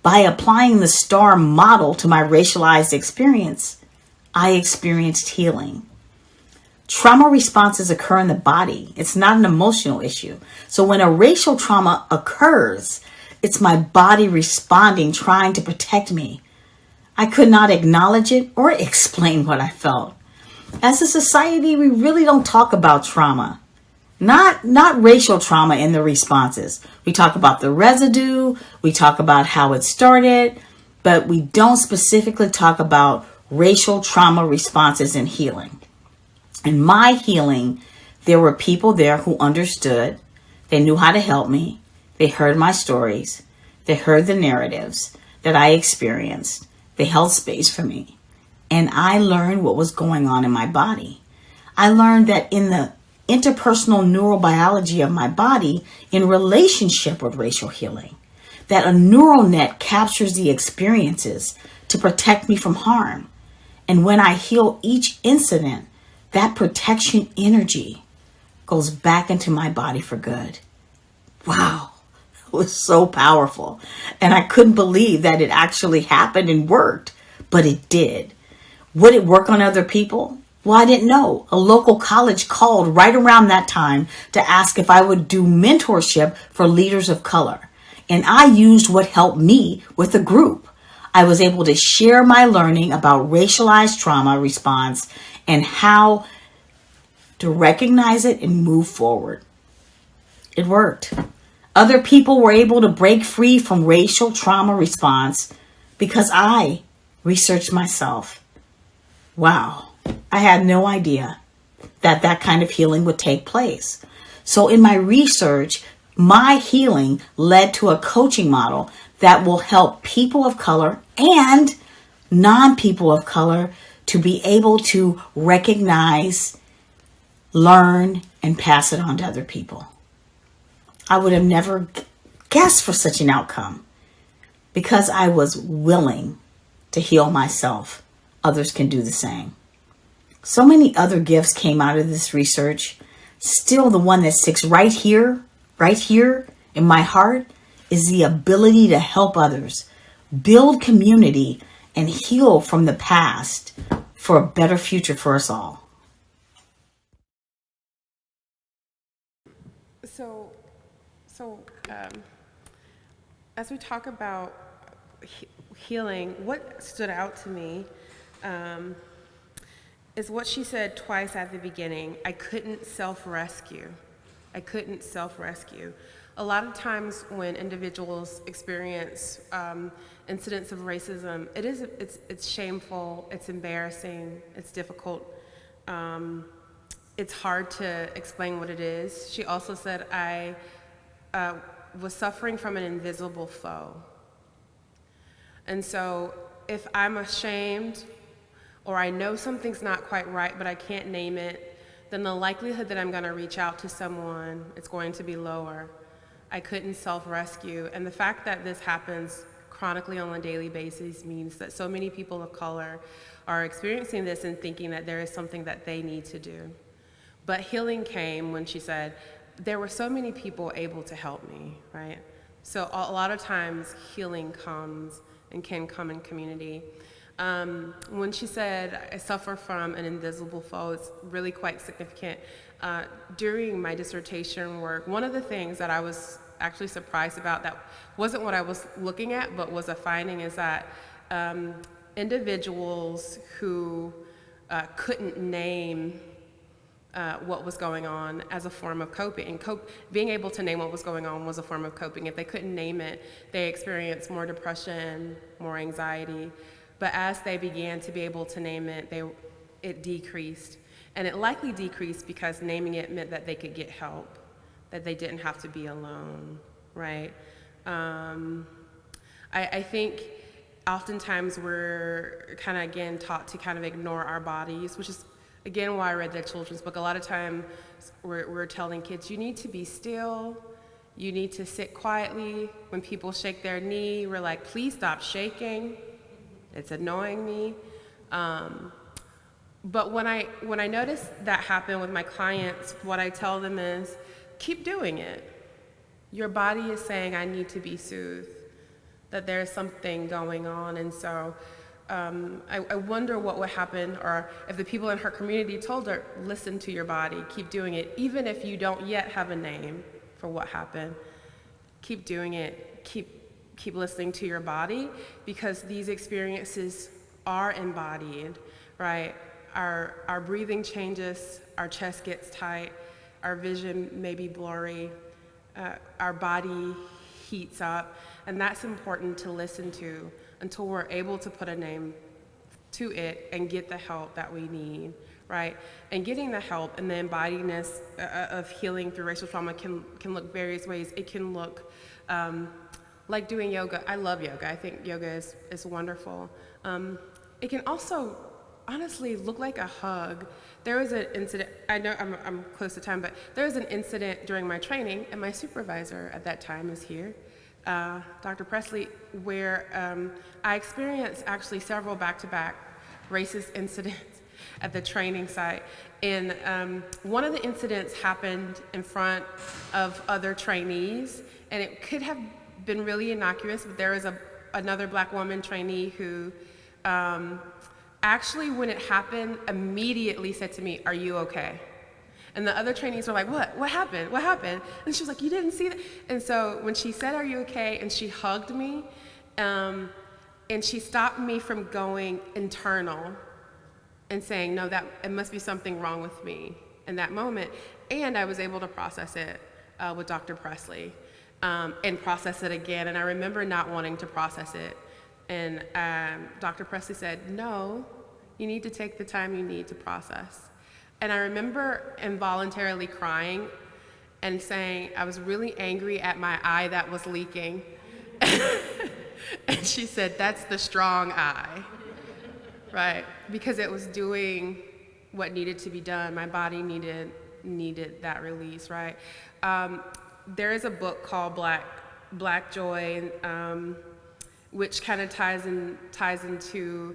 By applying the STAR model to my racialized experience, I experienced healing. Trauma responses occur in the body. It's not an emotional issue. So when a racial trauma occurs, it's my body responding, trying to protect me. I could not acknowledge it or explain what I felt. As a society, we really don't talk about trauma. Not racial trauma in the responses. We talk about the residue, we talk about how it started, but we don't specifically talk about racial trauma responses and healing. And my healing There were people there who understood. They knew how to help me. They heard my stories. They heard the narratives that I experienced. They held space for me. And I learned what was going on in my body. I learned that in the interpersonal neurobiology of my body, in relationship with racial healing, that a neural net captures the experiences to protect me from harm. And when I heal each incident, that protection energy goes back into my body for good. Wow, it was so powerful. And I couldn't believe that it actually happened and worked, but it did. Would it work on other people? Well, I didn't know. A local college called right around that time to ask if I would do mentorship for leaders of color. And I used what helped me with the group. I was able to share my learning about racialized trauma response and how to recognize it and move forward. It worked. Other people were able to break free from racial trauma response because I researched myself. Wow, I had no idea that that kind of healing would take place. So in my research, my healing led to a coaching model that will help people of color and non-people of color to be able to recognize, learn, and pass it on to other people. I would have never guessed for such an outcome because I was willing to heal myself. Others can do the same. So many other gifts came out of this research. Still, the one that sticks right here in my heart is the ability to help others, build community, and heal from the past for a better future for us all. As we talk about healing, what stood out to me is what she said twice at the beginning. I couldn't self-rescue. A lot of times when individuals experience incidents of racism, it's shameful, it's embarrassing, it's difficult. It's hard to explain what it is. She also said I was suffering from an invisible foe. And so if I'm ashamed or I know something's not quite right but I can't name it, then the likelihood that I'm going to reach out to someone is going to be lower. I couldn't self-rescue. And the fact that this happens chronically on a daily basis means that so many people of color are experiencing this and thinking that there is something that they need to do. But healing came when she said, there were so many people able to help me, right? So a lot of times healing comes and can come in community. When she said, I suffer from an invisible foe, it's really quite significant. During my dissertation work, one of the things that I was actually surprised about that wasn't what I was looking at, but was a finding is that individuals who couldn't name what was going on as a form of coping. And being able to name what was going on was a form of coping. If they couldn't name it, they experienced more depression, more anxiety. But as they began to be able to name it, it decreased. And it likely decreased because naming it meant that they could get help, that they didn't have to be alone, right? I think oftentimes we're kind of, again, taught to kind of ignore our bodies, which is again why I read that children's book. A lot of times we're telling kids, you need to be still, you need to sit quietly. When people shake their knee, we're like, please stop shaking. It's annoying me. But when I notice that happen with my clients, what I tell them is, keep doing it. Your body is saying, I need to be soothed, that there's something going on. And so I wonder what would happen, or if the people in her community told her, listen to your body, keep doing it, even if you don't yet have a name for what happened. Keep doing it, keep listening to your body, because these experiences are embodied, right? Our breathing changes, our chest gets tight, our vision may be blurry, our body heats up, and that's important to listen to until we're able to put a name to it and get the help that we need, right? And getting the help and the embodiedness of healing through racial trauma can look various ways. It can look like doing yoga. I love yoga. I think yoga is wonderful. It can also honestly look like a hug. There was an incident, I know I'm close to time, but there was an incident during my training, and my supervisor at that time was here, Dr. Presley, where I experienced actually several back-to-back racist incidents at the training site. And one of the incidents happened in front of other trainees, and it could have been really innocuous, but there was another black woman trainee who actually, when it happened, immediately said to me, "Are you okay?" And the other trainees were like, "What? What happened? What happened?" And she was like, "You didn't see that?" And so when she said, "Are you okay?" and she hugged me, and she stopped me from going internal and saying, "No, it must be something wrong with me," in that moment. And I was able to process it with Dr. Presley and process it again. And I remember not wanting to process it. And Dr. Presley said, "No, you need to take the time you need to process." And I remember involuntarily crying and saying I was really angry at my eye that was leaking. And she said, "That's the strong eye," right? Because it was doing what needed to be done. My body needed that release, right? There is a book called Black Joy, which kind of ties into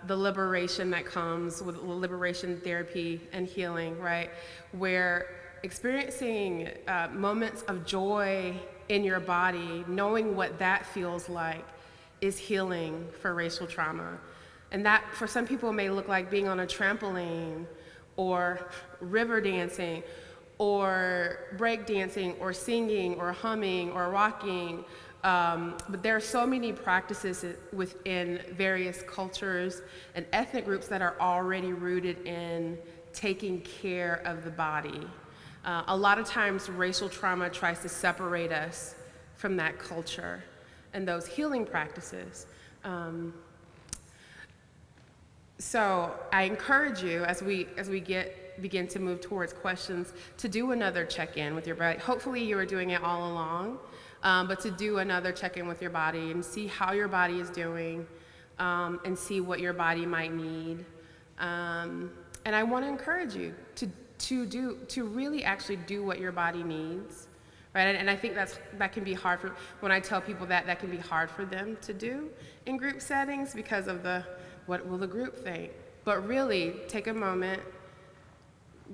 the liberation that comes with liberation therapy and healing, right? Where experiencing moments of joy in your body, knowing what that feels like, is healing for racial trauma. And that, for some people, may look like being on a trampoline, or river dancing, or break dancing, or singing, or humming, or rocking. But there are so many practices within various cultures and ethnic groups that are already rooted in taking care of the body. A lot of times racial trauma tries to separate us from that culture and those healing practices. So I encourage you, as we begin to move towards questions, to do another check-in with your body. Hopefully you were doing it all along. But to do another check-in with your body and see how your body is doing, and see what your body might need. And I want to encourage you to really actually do what your body needs, right? And I think that can be hard when I tell people that can be hard for them to do in group settings because of what will the group think? But really, take a moment.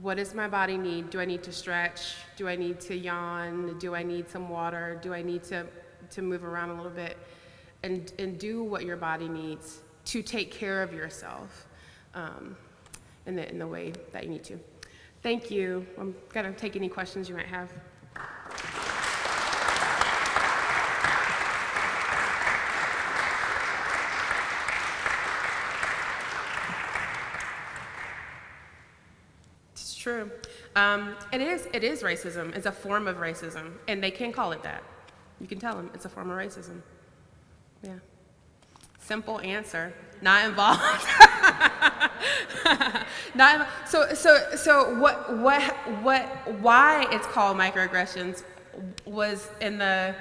What does my body need? Do I need to stretch? Do I need to yawn? Do I need some water? Do I need to move around a little bit? And do what your body needs to take care of yourself in the way that you need to. Thank you. I'm gonna take any questions you might have. True. It is racism. It's a form of racism, and they can call it that. You can tell them it's a form of racism. Yeah. Simple answer. Not involved. So why it's called microaggressions was in the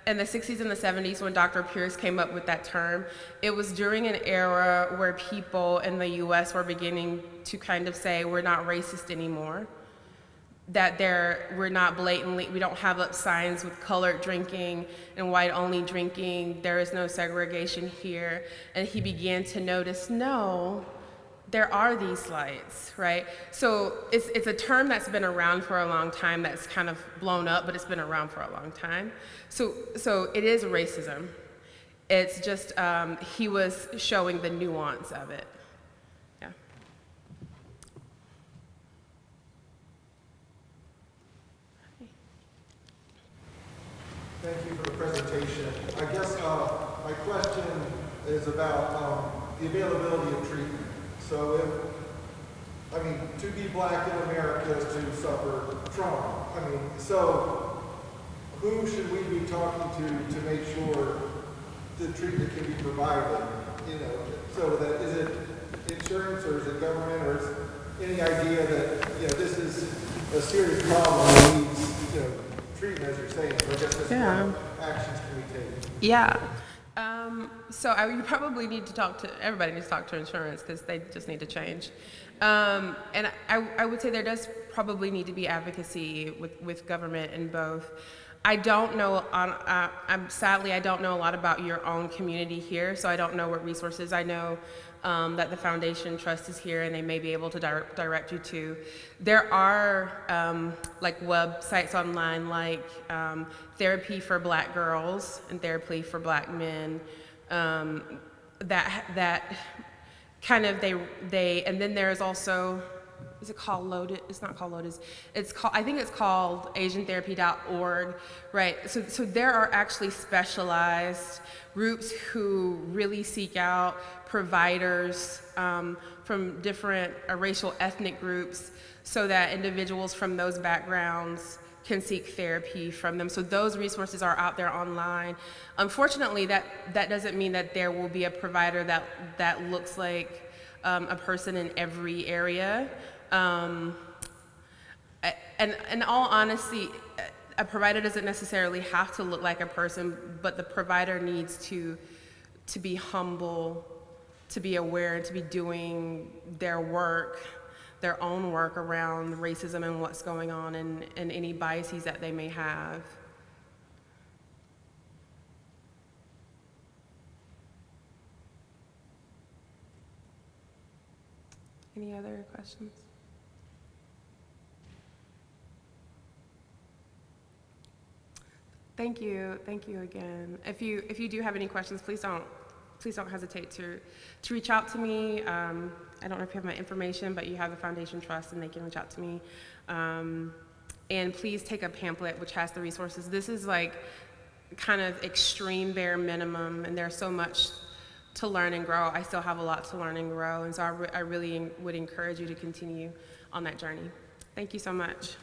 60s and the 70s when Dr. Pierce came up with that term. It was during an era where people in the US were beginning to kind of say, we're not racist anymore, that we're not blatantly, we don't have up signs with colored drinking and white only drinking, there is no segregation here. And he began to notice, no, there are these lights, right? So it's a term that's been around for a long time, that's kind of blown up, but it's been around for a long time. So it is racism. It's just, he was showing the nuance of it. Yeah. Thank you for the presentation. I guess my question is about the availability of treatment. So to be black in America is to suffer trauma. So who should we be talking to make sure the treatment can be provided? So that is it insurance or is it government or any idea that, this is a serious problem that needs, treatment, as you're saying, so I guess that's Yeah. what actions can we take? Yeah. You probably need to everybody needs to talk to insurance because they just need to change. And I would say there does probably need to be advocacy with government in both. I don't know, sadly, I don't know a lot about your own community here, so I don't know what resources. I know that the Foundation Trust is here and they may be able to direct you to. There are like websites online like Therapy for Black Girls and Therapy for Black Men that kind of they and then there's also, is it called Lotus? It's not called Lotus. I think it's called asiantherapy.org, right? So there are actually specialized groups who really seek out providers from different racial ethnic groups so that individuals from those backgrounds can seek therapy from them. So those resources are out there online. Unfortunately, that doesn't mean that there will be a provider that looks like a person in every area. And in all honesty, a provider doesn't necessarily have to look like a person, but the provider needs to be humble, to be aware, and to be doing their own work around racism and what's going on and any biases that they may have. Any other questions? Thank you again. If you do have any questions, please don't hesitate to reach out to me. I don't know if you have my information, but you have the Foundation Trust and they can reach out to me. And please take a pamphlet which has the resources. This is like kind of extreme bare minimum, and there's so much to learn and grow. I still have a lot to learn and grow, and so I really would encourage you to continue on that journey. Thank you so much.